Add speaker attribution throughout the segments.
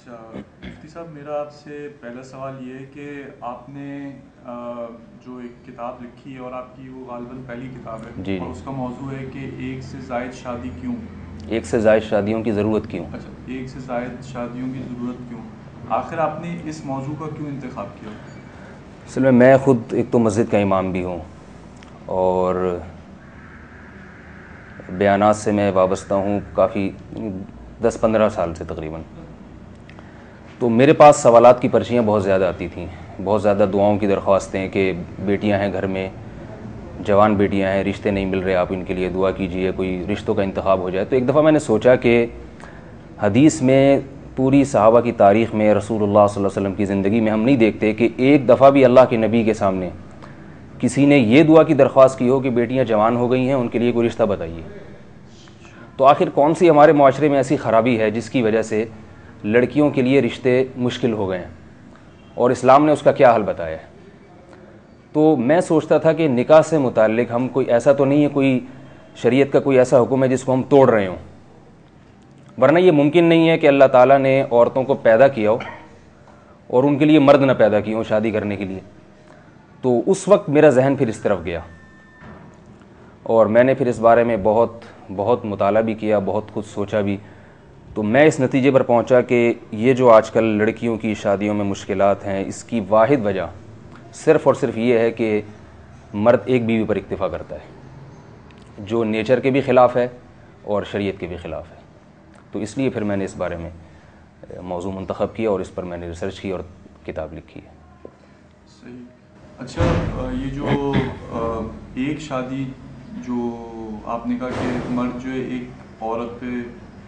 Speaker 1: اچھا مفتی صاحب، میرا آپ سے پہلا سوال یہ ہے کہ آپ نے جو ایک کتاب لکھی ہے اور آپ کی وہ غالباً پہلی کتاب ہے
Speaker 2: جی
Speaker 1: اور
Speaker 2: جی
Speaker 1: اس کا موضوع ہے کہ ایک سے زائد شادی کیوں؟
Speaker 2: ایک سے زائد شادیوں کی ضرورت کیوں؟
Speaker 1: اچھا، ایک سے زائد شادیوں کی ضرورت کیوں؟ آخر آپ نے اس موضوع کا کیوں انتخاب کیا؟
Speaker 2: اصل میں خود ایک تو مسجد کا امام بھی ہوں اور بیانات سے میں وابستہ ہوں کافی 10-15 سال سے تقریباً. تو میرے پاس سوالات کی پرچیاں بہت زیادہ آتی تھیں، بہت زیادہ دعاؤں کی درخواستیں کہ بیٹیاں ہیں گھر میں، جوان بیٹیاں ہیں، رشتے نہیں مل رہے، آپ ان کے لیے دعا کیجئے، کوئی رشتوں کا انتخاب ہو جائے. تو ایک دفعہ میں نے سوچا کہ حدیث میں، پوری صحابہ کی تاریخ میں، رسول اللہ صلی اللہ علیہ وسلم کی زندگی میں ہم نہیں دیکھتے کہ ایک دفعہ بھی اللہ کے نبی کے سامنے کسی نے یہ دعا کی درخواست کی ہو کہ بیٹیاں جوان ہو گئی ہیں، ان کے لیے کوئی رشتہ بتائیے. تو آخر کون سی ہمارے معاشرے میں ایسی خرابی ہے جس کی وجہ سے لڑکیوں کے لیے رشتے مشکل ہو گئے ہیں، اور اسلام نے اس کا کیا حل بتایا ہے؟ تو میں سوچتا تھا کہ نکاح سے متعلق ہم کوئی ایسا تو نہیں ہے، کوئی شریعت کا کوئی ایسا حکم ہے جس کو ہم توڑ رہے ہوں، ورنہ یہ ممکن نہیں ہے کہ اللہ تعالیٰ نے عورتوں کو پیدا کیا ہو اور ان کے لیے مرد نہ پیدا کیے ہوں شادی کرنے کے لیے. تو اس وقت میرا ذہن پھر اس طرف گیا اور میں نے پھر اس بارے میں بہت مطالعہ بھی کیا، بہت کچھ سوچا بھی. تو میں اس نتیجے پر پہنچا کہ یہ جو آج کل لڑکیوں کی شادیوں میں مشکلات ہیں، اس کی واحد وجہ صرف اور صرف یہ ہے کہ مرد ایک بیوی پر اکتفا کرتا ہے، جو نیچر کے بھی خلاف ہے اور شریعت کے بھی خلاف ہے. تو اس لیے پھر میں نے اس بارے میں موضوع منتخب کیا اور اس پر میں نے ریسرچ کی اور کتاب لکھی ہے.
Speaker 1: صحیح. اچھا، یہ جو ایک شادی جو آپ نے کہا کہ مرد جو ہے ایک عورت پہ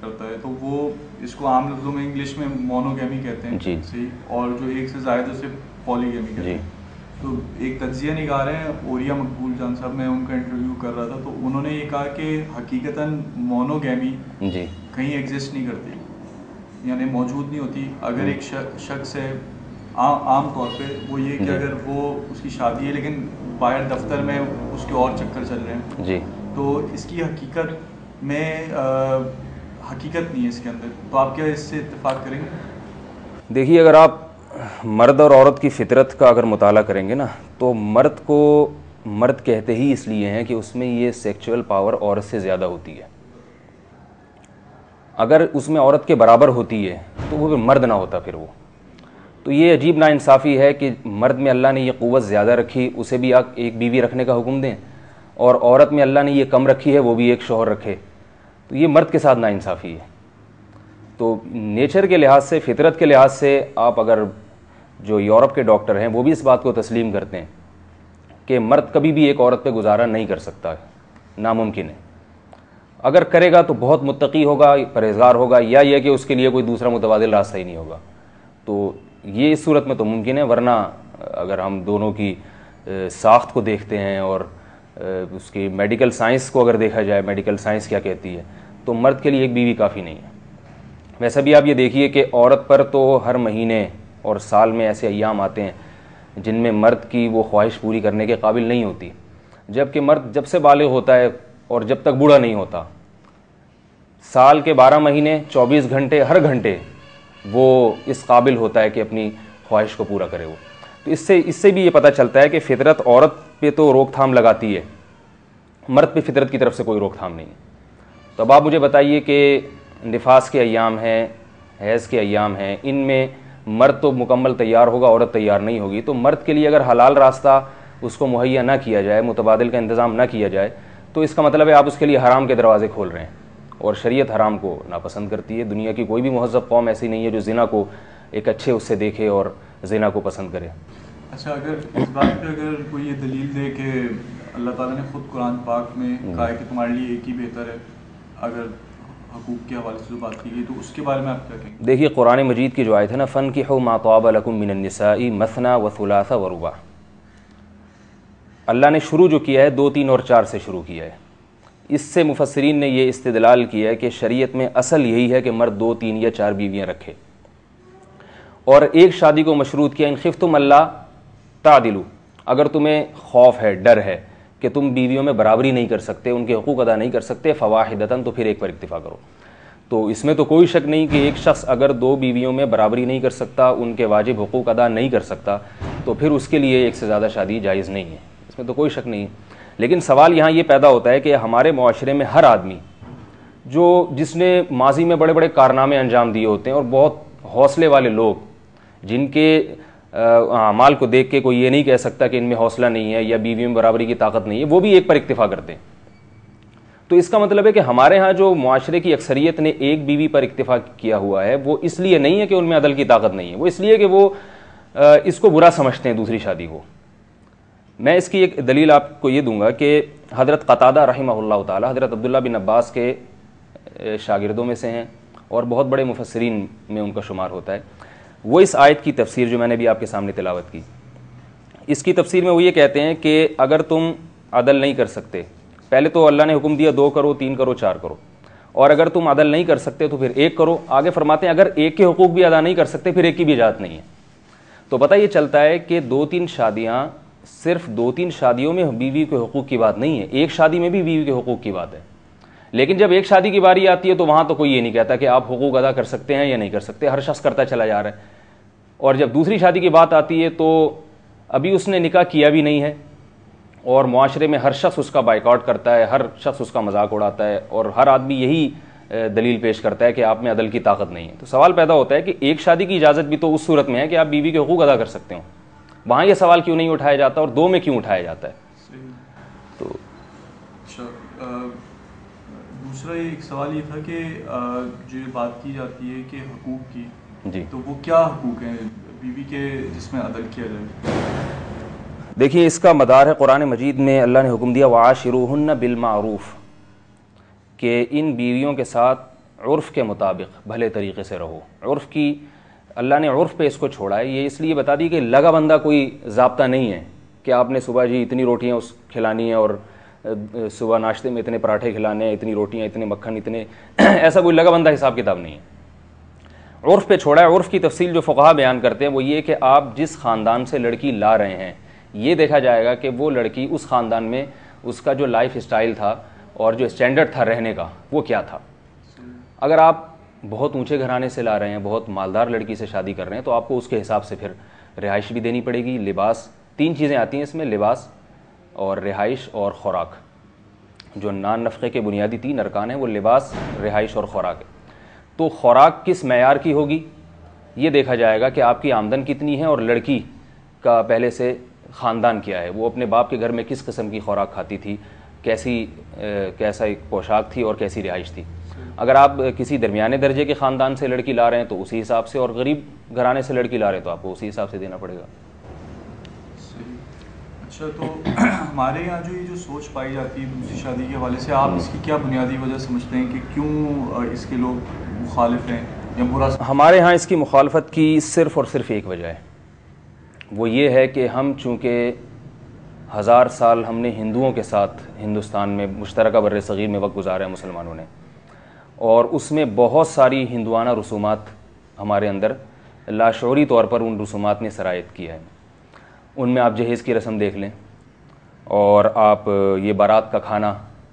Speaker 1: کرتا ہے، تو وہ اس کو عام لفظوں میں انگلش میں مونوگیمی کہتے ہیں.
Speaker 2: جی.
Speaker 1: صحیح. اور جو ایک سے زائد اسے پولیگیمی کہتے ہیں. تو ایک تجزیہ نگار ہیں اوریا مقبول جان صاحب، میں ان کا انٹرویو کر رہا تھا، تو انہوں نے یہ کہا کہ حقیقتاً مونوگیمی کہیں ایگزسٹ نہیں کرتی، یعنی موجود نہیں ہوتی. اگر ایک شخص ہے، عام طور پہ وہ یہ کہ اگر وہ اس کی شادی ہے لیکن باہر دفتر میں اس کے اور چکر چل رہے ہیں،
Speaker 2: جی،
Speaker 1: تو اس کی حقیقت میں حقیقت نہیں ہے اس کے اندر. تو آپ کیا اس سے اتفاق کریں گے؟
Speaker 2: دیکھیے، اگر آپ مرد اور عورت کی فطرت کا اگر مطالعہ کریں گے نا، تو مرد کو مرد کہتے ہی اس لیے ہیں کہ اس میں یہ سیکچول پاور عورت سے زیادہ ہوتی ہے. اگر اس میں عورت کے برابر ہوتی ہے تو وہ مرد نہ ہوتا پھر وہ. تو یہ عجیب ناانصافی ہے کہ مرد میں اللہ نے یہ قوت زیادہ رکھی، اسے بھی ایک بیوی رکھنے کا حکم دیں، اور عورت میں اللہ نے یہ کم رکھی ہے، وہ بھی ایک شوہر رکھے. تو یہ مرد کے ساتھ ناانصافی ہے. تو نیچر کے لحاظ سے، فطرت کے لحاظ سے، آپ اگر جو یورپ کے ڈاکٹر ہیں وہ بھی اس بات کو تسلیم کرتے ہیں کہ مرد کبھی بھی ایک عورت پہ گزارا نہیں کر سکتا، ناممکن ہے. اگر کرے گا تو بہت متقی ہوگا، پرہیزگار ہوگا، یا یہ کہ اس کے لیے کوئی دوسرا متبادل راستہ ہی نہیں ہوگا. تو یہ اس صورت میں تو ممکن ہے، ورنہ اگر ہم دونوں کی ساخت کو دیکھتے ہیں اور اس کی میڈیکل سائنس کو اگر دیکھا جائے، میڈیکل سائنس کیا کہتی ہے، تو مرد کے لیے ایک بیوی کافی نہیں ہے. ویسے بھی آپ یہ دیکھیے کہ عورت پر تو ہر مہینے اور سال میں ایسے ایام آتے ہیں جن میں مرد کی وہ خواہش پوری کرنے کے قابل نہیں ہوتی، جبکہ مرد جب سے بالغ ہوتا ہے اور جب تک بوڑھا نہیں ہوتا، سال کے 12 مہینے 24 گھنٹے ہر گھنٹے وہ اس قابل ہوتا ہے کہ اپنی خواہش کو پورا کرے وہ. تو اس سے بھی یہ پتہ چلتا ہے کہ فطرت عورت پہ تو روک تھام لگاتی ہے، مرد پہ فطرت کی طرف سے کوئی روک تھام نہیں ہے. تو اب آپ مجھے بتائیے کہ نفاس کے ایام ہیں، حیض کے ایام ہیں، ان میں مرد تو مکمل تیار ہوگا، عورت تیار نہیں ہوگی. تو مرد کے لیے اگر حلال راستہ اس کو مہیا نہ کیا جائے، متبادل کا انتظام نہ کیا جائے، تو اس کا مطلب ہے آپ اس کے لیے حرام کے دروازے کھول رہے ہیں، اور شریعت حرام کو ناپسند کرتی ہے. دنیا کی کوئی بھی مہذب قوم ایسی نہیں ہے جو زنا کو ایک اچھے اس سے دیکھے اور زنا کو پسند کرے.
Speaker 1: اچھا، اگر اس بات پہ اگر کوئی یہ دلیل دے کہ اللہ تعالیٰ نے خود قرآن پاک میں کہا ہے کہ تمہارے لیے ایک ہی بہتر ہے، اگر حقوق کے حوالے سے جو بات کی گئی، تو اس کے بارے میں آپ کیا کہیں گے؟
Speaker 2: دیکھیے، قرآن مجید کی جو آیت ہے نا، فَانْكِحُوا مَا طَابَ لَكُم مِّنَ النِّسَاءِ مَثْنَىٰ وَثُلَاثَ وَرُبَاعَ، اللہ نے شروع جو کیا ہے 2، 3 اور 4 سے شروع کیا ہے. اس سے مفسرین نے یہ استدلال کیا ہے کہ شریعت میں اصل یہی ہے کہ مرد 2، 3 یا 4 بیویاں رکھے، اور ایک شادی کو مشروط کیا ان خفتم اللہ تعدلوا، اگر تمہیں خوف ہے، ڈر ہے کہ تم بیویوں میں برابری نہیں کر سکتے، ان کے حقوق ادا نہیں کر سکتے، فواحدۃ، تو پھر ایک پر اکتفا کرو. تو اس میں تو کوئی شک نہیں کہ ایک شخص اگر 2 بیویوں میں برابری نہیں کر سکتا, ان کے واجب حقوق ادا نہیں کر سکتا, تو پھر اس کے لیے ایک سے زیادہ شادی جائز نہیں ہے, اس میں تو کوئی شک نہیں ہے. لیکن سوال یہاں یہ پیدا ہوتا ہے کہ ہمارے معاشرے میں ہر آدمی جس نے ماضی میں بڑے بڑے کارنامے انجام دیے ہوتے ہیں, اور بہت حوصلے والے لوگ جن کے اعمال کو دیکھ کے کوئی یہ نہیں کہہ سکتا کہ ان میں حوصلہ نہیں ہے یا بیوی میں برابری کی طاقت نہیں ہے, وہ بھی ایک پر اکتفا کرتے ہیں. تو اس کا مطلب ہے کہ ہمارے ہاں جو معاشرے کی اکثریت نے ایک بیوی پر اکتفا کیا ہوا ہے, وہ اس لیے نہیں ہے کہ ان میں عدل کی طاقت نہیں ہے, وہ اس لیے کہ وہ اس کو برا سمجھتے ہیں دوسری شادی کو. میں اس کی ایک دلیل آپ کو یہ دوں گا کہ حضرت قتادہ رحمہ اللہ تعالی حضرت عبداللہ بن عباس کے شاگردوں میں سے ہیں اور بہت بڑے مفسرین میں ان کا شمار ہوتا ہے. وہ اس آیت کی تفسیر جو میں نے بھی آپ کے سامنے تلاوت کی, اس کی تفسیر میں وہ یہ کہتے ہیں کہ اگر تم عدل نہیں کر سکتے, پہلے تو اللہ نے حکم دیا 2 کرو 3 کرو 4 کرو, اور اگر تم عدل نہیں کر سکتے تو پھر 1 کرو. آگے فرماتے ہیں اگر ایک کے حقوق بھی ادا نہیں کر سکتے پھر ایک کی بھی اجازت نہیں ہے. تو پتہ یہ چلتا ہے کہ 2-3 شادیاں, صرف 2-3 شادیوں میں بیوی کے حقوق کی بات نہیں ہے, ایک شادی میں بھی بیوی کے حقوق کی بات ہے. لیکن جب ایک شادی کی باری آتی ہے تو وہاں تو کوئی یہ نہیں کہتا کہ آپ حقوق ادا کر سکتے ہیں یا نہیں کر سکتے, ہر شخص کرتا چلا جا رہا ہے. اور جب دوسری شادی کی بات آتی ہے تو ابھی اس نے نکاح کیا بھی نہیں ہے, اور معاشرے میں ہر شخص اس کا بائیکاٹ کرتا ہے, ہر شخص اس کا مذاق اڑاتا ہے, اور ہر آدمی یہی دلیل پیش کرتا ہے کہ آپ میں عدل کی طاقت نہیں ہے. تو سوال پیدا ہوتا ہے کہ ایک شادی کی اجازت بھی تو اس صورت میں ہے کہ آپ بیوی کے حقوق ادا کر سکتے ہوں, وہاں یہ سوال کیوں نہیں اٹھایا جاتا اور 2 میں کیوں اٹھایا جاتا ہے؟ تو
Speaker 1: دوسرا ایک سوال یہ تھا کہ جو بات کی جاتی ہے کہ حقوق کی,
Speaker 2: جی
Speaker 1: تو وہ کیا حقوق ہیں بیوی کے جس میں عدل کیا جائے؟
Speaker 2: دیکھیے اس کا مدار ہے قرآن مجید میں اللہ نے حکم دیا وعاشروہن بالمعروف, کہ ان بیویوں کے ساتھ عرف کے مطابق بھلے طریقے سے رہو. عرف کی اللہ نے عرف پہ اس کو چھوڑا ہے, یہ اس لیے بتا دی کہ لگا بندہ کوئی ضابطہ نہیں ہے کہ آپ نے صبح جی اتنی روٹیاں کھلانی ہیں اور صبح ناشتے میں اتنے پراٹھے کھلانے ہیں, اتنی روٹیاں, اتنے مکھن, اتنے ایسا کوئی لگا بندہ حساب کتاب نہیں ہے. عرف پہ چھوڑا ہے. عرف کی تفصیل جو فقہا بیان کرتے ہیں وہ یہ کہ آپ جس خاندان سے لڑکی لا رہے ہیں یہ دیکھا جائے گا کہ وہ لڑکی اس خاندان میں اس کا جو لائف اسٹائل تھا اور جو اسٹینڈرڈ تھا رہنے کا وہ کیا تھا. اگر آپ بہت اونچے گھرانے سے لا رہے ہیں, بہت مالدار لڑکی سے شادی کر رہے ہیں, تو آپ کو اس کے حساب سے پھر رہائش بھی دینی پڑے گی, لباس, 3 چیزیں آتی ہیں اس میں, لباس اور رہائش اور خوراک. جو نان نفقے کے بنیادی 3 ارکان ہیں وہ لباس, رہائش اور خوراک ہے. تو خوراک کس معیار کی ہوگی یہ دیکھا جائے گا کہ آپ کی آمدن کتنی ہے اور لڑکی کا پہلے سے خاندان کیا ہے, وہ اپنے باپ کے گھر میں کس قسم کی خوراک کھاتی تھی, کیسا ایک پوشاک تھی اور کیسی رہائش تھی. اگر آپ کسی درمیانے درجے کے خاندان سے لڑکی لا رہے ہیں تو اسی حساب سے, اور غریب گھرانے سے لڑکی لا رہے ہیں تو آپ کو اسی حساب سے دینا پڑے گا.
Speaker 1: اچھا, تو ہمارے یہاں جو یہ جو سوچ پائی جاتی ہے دوسری شادی کے حوالے سے, آپ اس کی کیا بنیادی وجہ سمجھتے ہیں کہ کیوں اس کے لوگ مخالف ہیں یا برا؟
Speaker 2: ہمارے ہاں اس کی مخالفت کی صرف اور صرف ایک وجہ ہے, وہ یہ ہے کہ ہم چونکہ 1000 سال ہم نے ہندوؤں کے ساتھ ہندوستان میں مشترکہ بر صغیر میں وقت گزارا ہے مسلمانوں نے, اور اس میں بہت ساری ہندوانہ رسومات ہمارے اندر لاشعوری طور پر ان رسومات نے سرایت کیا ہے. ان میں آپ جہیز کی رسم دیکھ لیں, اور آپ یہ بارات کا کھانا,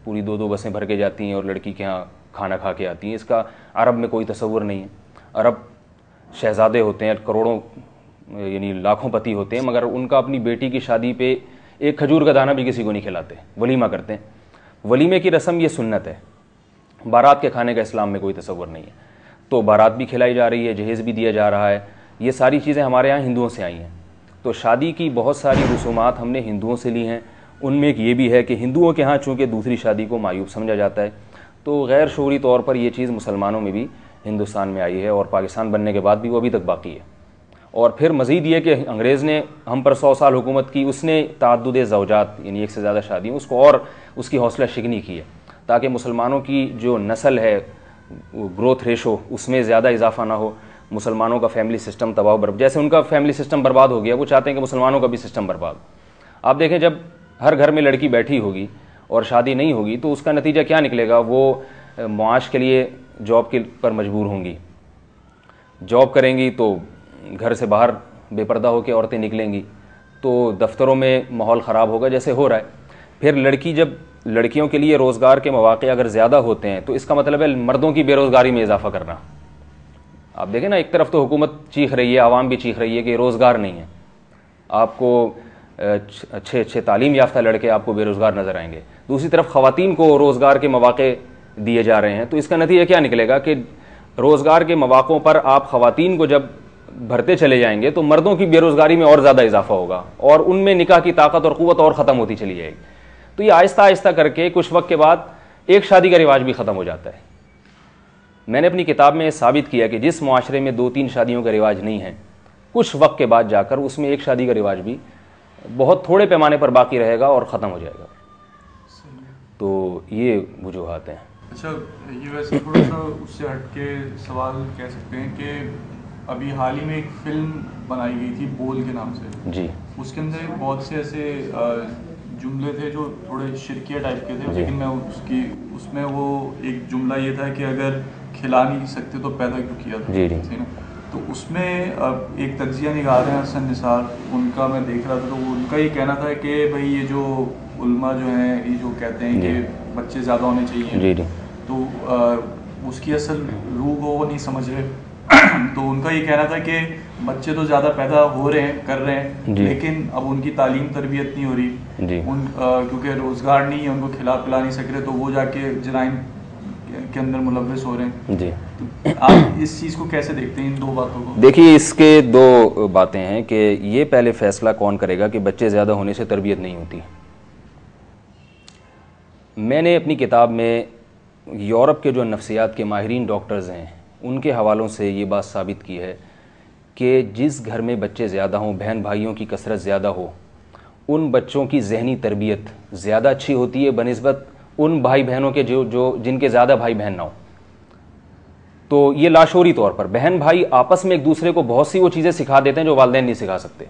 Speaker 2: پوری 2 بسیں بھر کے جاتی ہیں اور لڑکی کے ہاں کھانا کھا کے آتی ہیں. اس کا عرب میں کوئی تصور نہیں ہے. عرب شہزادے ہوتے ہیں, کروڑوں یعنی لاکھوں پتی ہوتے ہیں, مگر ان کا اپنی بیٹی کی شادی پہ ایک کھجور کا دانہ بھی کسی کو نہیں کھلاتے, ولیمہ کرتے ہیں. ولیمے کی رسم یہ سنت ہے, بارات کے کھانے کا اسلام میں کوئی تصور نہیں ہے. تو بارات بھی کھلائی جا رہی ہے, جہیز بھی دیا جا رہا ہے, یہ ساری چیزیں ہمارے یہاں ہندوؤں سے آئی ہیں. تو شادی کی بہت ساری رسومات ہم نے ہندوؤں سے لی ہیں. ان میں ایک یہ بھی ہے کہ ہندوؤں کے ہاں چونکہ دوسری شادی کو معیوب سمجھا جاتا ہے, تو غیر شعوری طور پر یہ چیز مسلمانوں میں بھی ہندوستان میں آئی ہے, اور پاکستان بننے کے بعد بھی وہ ابھی تک باقی ہے. اور پھر مزید یہ کہ انگریز نے ہم پر 100 سال حکومت کی, اس نے تعدد زوجات یعنی ایک سے زیادہ شادیوں اس کو اور اس کی حوصلہ شکنی کی ہے, تاکہ مسلمانوں کی جو نسل ہے گروتھ ریشو اس میں زیادہ اضافہ نہ ہو, مسلمانوں کا فیملی سسٹم تباہ برباد, جیسے ان کا فیملی سسٹم برباد ہو گیا وہ چاہتے ہیں کہ مسلمانوں کا بھی سسٹم برباد. آپ دیکھیں جب ہر گھر میں لڑکی بیٹھی ہوگی اور شادی نہیں ہوگی تو اس کا نتیجہ کیا نکلے گا, وہ معاش کے لیے جاب کے پر مجبور ہوں گی, جاب کریں گی تو گھر سے باہر بے پردہ ہو کے عورتیں نکلیں گی, تو دفتروں میں ماحول خراب ہوگا جیسے ہو رہا ہے. پھر لڑکی جب لڑکیوں کے لیے روزگار کے مواقع اگر زیادہ ہوتے ہیں تو اس کا مطلب ہے مردوں کی بے روزگاری میں اضافہ کرنا. آپ دیکھیں نا، ایک طرف تو حکومت چیخ رہی ہے، عوام بھی چیخ رہی ہے کہ روزگار نہیں ہے، آپ کو اچھے تعلیم یافتہ لڑکے آپ کو بے روزگار نظر آئیں گے. دوسری طرف خواتین کو روزگار کے مواقع دیے جا رہے ہیں. تو اس کا نتیجہ کیا نکلے گا کہ روزگار کے مواقعوں پر آپ خواتین کو جب بھرتے چلے جائیں گے تو مردوں کی بے روزگاری میں اور زیادہ اضافہ ہوگا اور ان میں نکاح کی طاقت اور قوت اور ختم ہوتی چلی جائے گی. تو یہ آہستہ آہستہ کر کے کچھ وقت کے بعد ایک شادی کا رواج بھی ختم ہو جاتا ہے. میں نے اپنی کتاب میں ثابت کیا کہ جس معاشرے میں 2-3 شادیوں کا رواج نہیں ہے، کچھ وقت کے بعد جا کر اس میں ایک شادی کا رواج بھی بہت تھوڑے پیمانے پر باقی رہے گا اور ختم ہو جائے گا. تو یہ وجوہات ہیں.
Speaker 1: اچھا، یہ ویسے تھوڑا سا اس سے ہٹ کے سوال کہہ سکتے ہیں کہ ابھی حال ہی میں ایک فلم بنائی گئی تھی بول کے نام سے.
Speaker 2: جی.
Speaker 1: اس کے اندر بہت سے ایسے جملے تھے جو تھوڑے شرکیہ ٹائپ کے تھے، لیکن میں اس میں وہ ایک جملہ یہ تھا کہ اگر کھلا نہیں سکتے تو پیدا کیوں کیا تھا.
Speaker 2: جی.
Speaker 1: تو اس میں ایک تجزیہ نگار ہیں حسن نثار، ان کا میں دیکھ رہا تھا تو ان کا یہ کہنا تھا کہ بھائی یہ جو علماء جو ہیں یہ جو کہتے ہیں کہ بچے زیادہ ہونے چاہیے، تو اس کی اصل روح کو وہ نہیں سمجھ رہے. تو ان کا یہ کہنا تھا کہ بچے تو زیادہ پیدا ہو رہے ہیں، کر رہے ہیں، لیکن اب ان کی تعلیم تربیت نہیں ہو رہی، کیونکہ روزگار نہیں ہے، ان کو کھلا پلا نہیں سک رہے، تو وہ جا کے جرائم کے اندر ملوث ہو رہے ہیں.
Speaker 2: جی.
Speaker 1: آپ اس چیز کو کیسے دیکھتے ہیں، ان دو باتوں کو؟
Speaker 2: دیکھیے، اس کے دو باتیں ہیں کہ یہ پہلے فیصلہ کون کرے گا کہ بچے زیادہ ہونے سے تربیت نہیں ہوتی. میں نے اپنی کتاب میں یورپ کے جو نفسیات کے ماہرین ڈاکٹرز ہیں ان کے حوالوں سے یہ بات ثابت کی ہے کہ جس گھر میں بچے زیادہ ہوں، بہن بھائیوں کی کثرت زیادہ ہو، ان بچوں کی ذہنی تربیت زیادہ اچھی ہوتی ہے بنسبت ان بھائی بہنوں کے جن کے زیادہ بھائی بہن نہ ہو. تو یہ لاشعوری طور پر بہن بھائی آپس میں ایک دوسرے کو بہت سی وہ چیزیں سکھا دیتے ہیں جو والدین نہیں سکھا سکتے.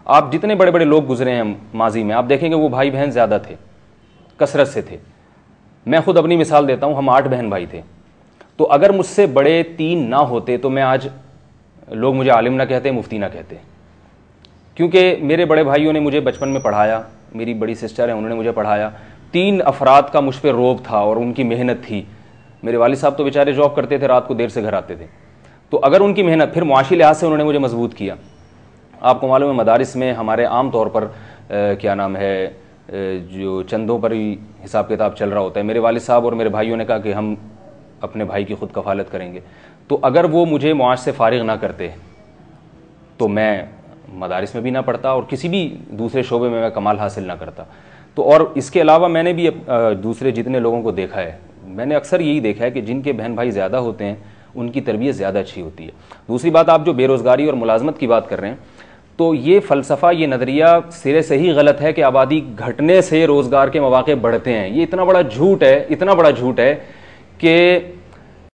Speaker 2: آپ جتنے بڑے بڑے لوگ گزرے ہیں ماضی میں، آپ دیکھیں گے وہ بھائی بہن زیادہ تھے، کثرت سے تھے. میں خود اپنی مثال دیتا ہوں، ہم 8 بہن بھائی تھے. تو اگر مجھ سے بڑے 3 نہ ہوتے تو میں آج، لوگ مجھے عالم نہ کہتے، مفتی نہ کہتے، کیونکہ میرے بڑے بھائیوں نے مجھے بچپن میں پڑھایا، میری بڑی سسٹر ہے انہوں نے مجھے پڑھایا. 3 افراد کا مجھ پہ روب تھا اور ان کی محنت تھی. میرے والد صاحب تو بیچارے جاب کرتے تھے، رات کو دیر سے گھر آتے تھے. تو اگر ان کی محنت، پھر معاشی لحاظ سے انہوں نے مجھے مضبوط کیا. آپ کو معلوم ہے مدارس میں ہمارے عام طور پر کیا نام ہے، جو چندوں پر ہی حساب کتاب چل رہا ہوتا ہے. میرے والد صاحب اور میرے بھائیوں نے کہا کہ ہم اپنے بھائی کی خود کفالت کریں گے. تو اگر وہ مجھے معاش سے فارغ نہ کرتے تو میں مدارس میں بھی نہ پڑھتا اور کسی بھی دوسرے شعبے میں کمال حاصل نہ کرتا. تو اور اس کے علاوہ میں نے بھی دوسرے جتنے لوگوں کو دیکھا ہے، میں نے اکثر یہی دیکھا ہے کہ جن کے بہن بھائی زیادہ ہوتے ہیں ان کی تربیت زیادہ اچھی ہوتی ہے. دوسری بات، آپ جو بے روزگاری اور ملازمت کی بات کر رہے ہیں، تو یہ فلسفہ، یہ نظریہ سرے سے ہی غلط ہے کہ آبادی گھٹنے سے روزگار کے مواقع بڑھتے ہیں. یہ اتنا بڑا جھوٹ ہے کہ